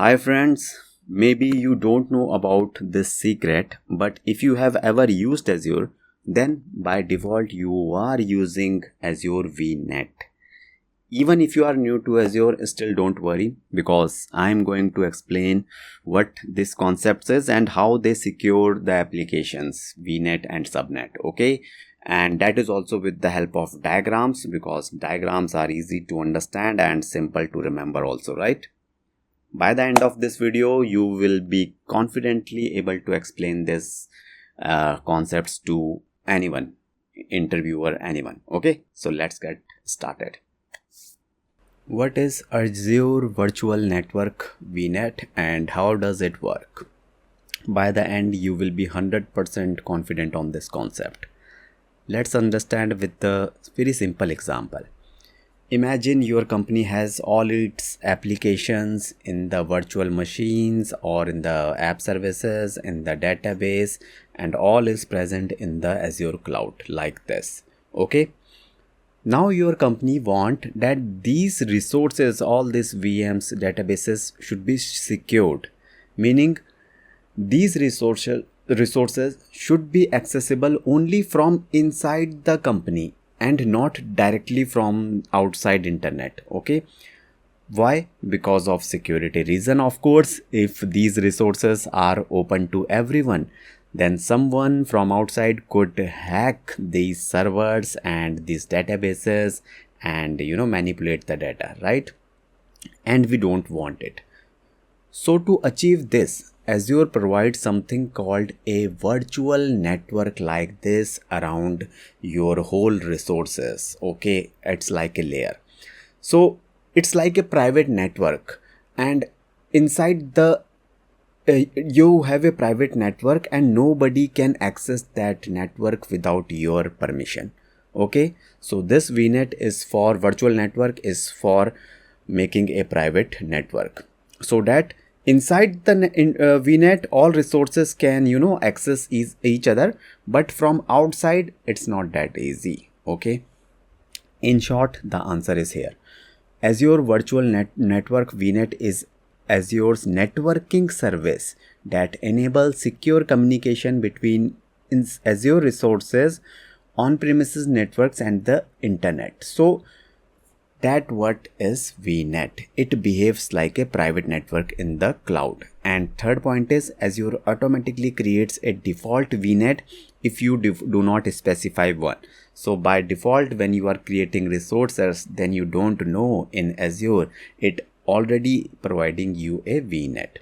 Hi friends, maybe you don't know about this secret, but if you have ever used Azure, then by default you are using Azure VNet. Even if you are new to Azure, still don't worry because I'm going to explain what this concept is and how they secure the applications VNet and Subnet, okay? And that is also with the help of diagrams because diagrams are easy to understand and simple to remember also, right? By the end of this video, you will be confidently able to explain this concepts to anyone, interviewer, anyone. Okay, so let's get started. What is Azure Virtual Network VNet and how does it work? By the end, you will be 100% confident on this concept. Let's understand with a very simple example. Imagine your company has all its applications in the virtual machines or in the app services, in the database, and all is present in the Azure cloud like this. Okay. Now your company want that these resources, all these VMs, databases should be secured, meaning these resources should be accessible only from inside the company and not directly from outside internet. Okay, why? Because of security reason, of course. If these resources are open to everyone, then someone from outside could hack these servers and these databases and manipulate the data, right? And we don't want it. So to achieve this, Azure provides something called a virtual network like this around your whole resources. Okay, it's like a layer. So it's like a private network, and inside the you have a private network and nobody can access that network without your permission. Okay, so this VNet is for virtual network, is for making a private network so that inside the VNet all resources can access each other, but from outside it's not that easy. Okay, in short, the answer is here. Azure Virtual Network VNet is Azure's networking service that enables secure communication between Azure resources, on-premises networks and the internet. So that what is VNet? It behaves like a private network in the cloud. And third point is Azure automatically creates a default VNet if you do not specify one. So by default, when you are creating resources, then you don't know in Azure, it already providing you a VNet.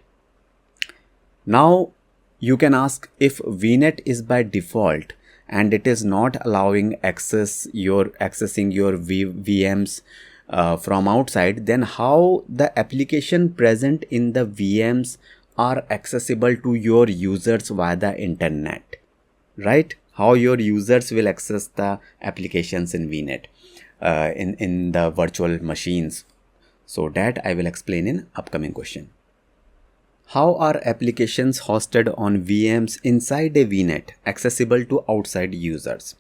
Now you can ask, if VNet is by default and it is not allowing accessing your VMs from outside, then how the application present in the VMs are accessible to your users via the internet, right? How your users will access the applications in VNet in the virtual machines. So that I will explain in upcoming question. How are applications hosted on VMs inside a VNet accessible to outside users?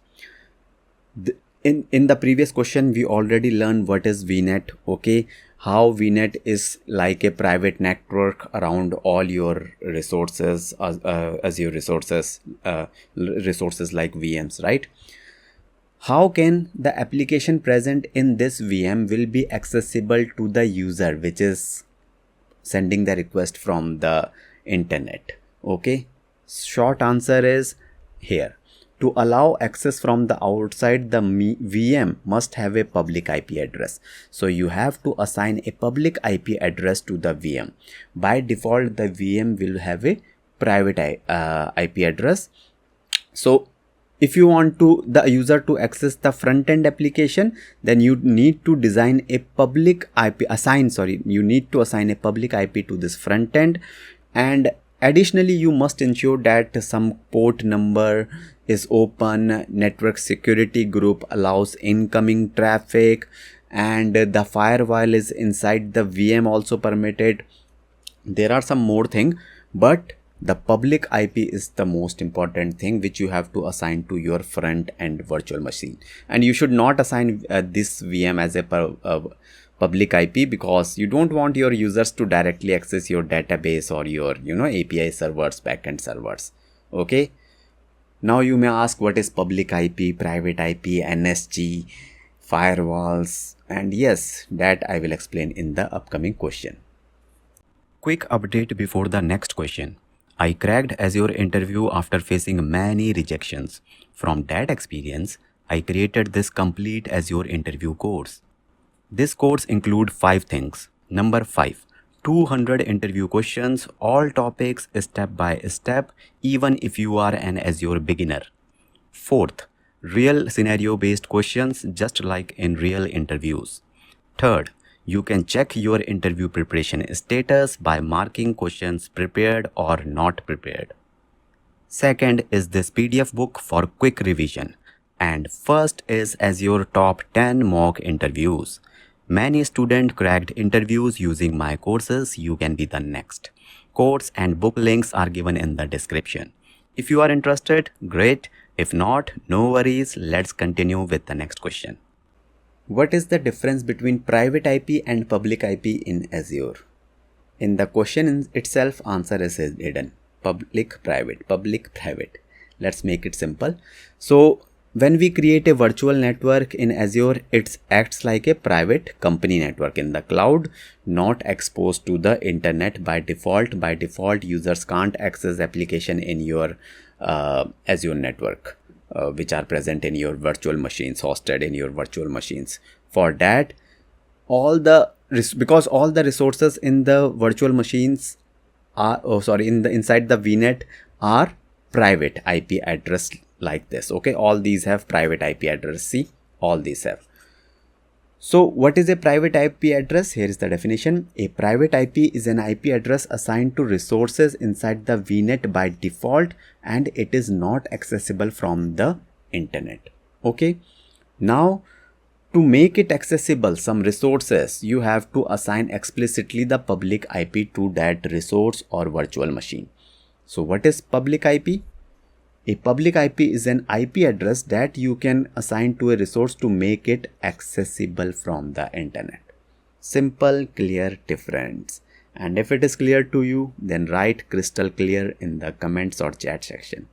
In the previous question, we already learned what is VNet. Okay, how VNet is like a private network around all your resources, Azure resources, resources like VMs, right? How can the application present in this VM will be accessible to the user, which is sending the request from the internet? Okay, short answer is here. To allow access from the outside, the VM must have a public IP address. So you have to assign a public IP address to the VM. By default, the VM will have a private IP address. So if you want the user to access the front-end application, then you need to design a public IP, you need to assign a public IP to this front-end. And additionally, you must ensure that some port number is open, network security group allows incoming traffic, and the firewall is inside the VM also permitted. There are some more things, but the public IP is the most important thing which you have to assign to your front end virtual machine. And you should not assign this VM as a public IP because you don't want your users to directly access your database or your API servers, backend servers. Okay. Now you may ask, what is public IP, private IP, NSG, firewalls, and yes, that I will explain in the upcoming question. Quick update before the next question. I cracked Azure Interview after facing many rejections. From that experience, I created this complete Azure Interview course. This course includes 5 things. Number 5, 200 interview questions, all topics step by step, even if you are an Azure beginner. Fourth, real scenario based questions just like in real interviews. Third, you can check your interview preparation status by marking questions prepared or not prepared. Second is this PDF book for quick revision. And first is Azure Top 10 Mock Interviews. Many students cracked interviews using my courses. You can be the next. Course and book links are given in the description. If you are interested, great. If not, no worries. Let's continue with the next question. What is the difference between private IP and public IP in Azure? In the question itself, answer is hidden. Public, private. Let's make it simple. So when we create a virtual network in Azure, it acts like a private company network in the cloud, not exposed to the internet by default. By default, users can't access application in your Azure network, which are present in your virtual machines, hosted in your virtual machines. For that, because all the resources in the virtual machines are inside the VNet are private IP address like this. Okay, all these have private IP address. See, all these have. So what is a private IP address? Here is the definition. A private IP is an IP address assigned to resources inside the VNet by default, and it is not accessible from the internet. Okay, now to make it accessible, some resources, you have to assign explicitly the public IP to that resource or virtual machine. So what is public IP? A public IP is an IP address that you can assign to a resource to make it accessible from the internet. Simple, clear difference. And if it is clear to you, then write crystal clear in the comments or chat section.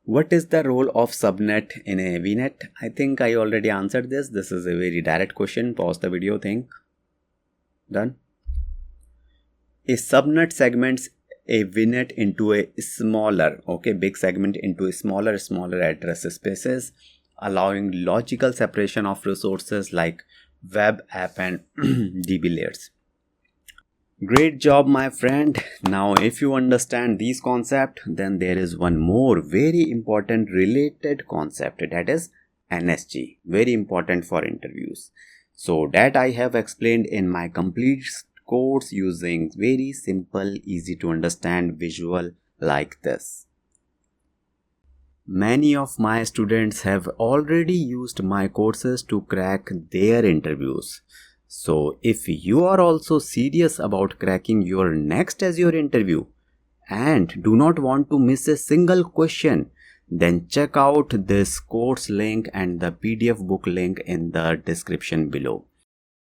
What is the role of subnet in a VNet? I think I already answered this. This is a very direct question. Pause the video, think. Done. A subnet segments a VNet into a smaller, big segment into a smaller address spaces, allowing logical separation of resources like web, app, and DB layers. Great job, my friend. Now, if you understand these concepts, then there is one more very important related concept, that is NSG, very important for interviews. So that I have explained in my complete course using very simple, easy to understand visual like this. Many of my students have already used my courses to crack their interviews. So if you are also serious about cracking your next Azure interview and do not want to miss a single question, then check out this course link and the PDF book link in the description below.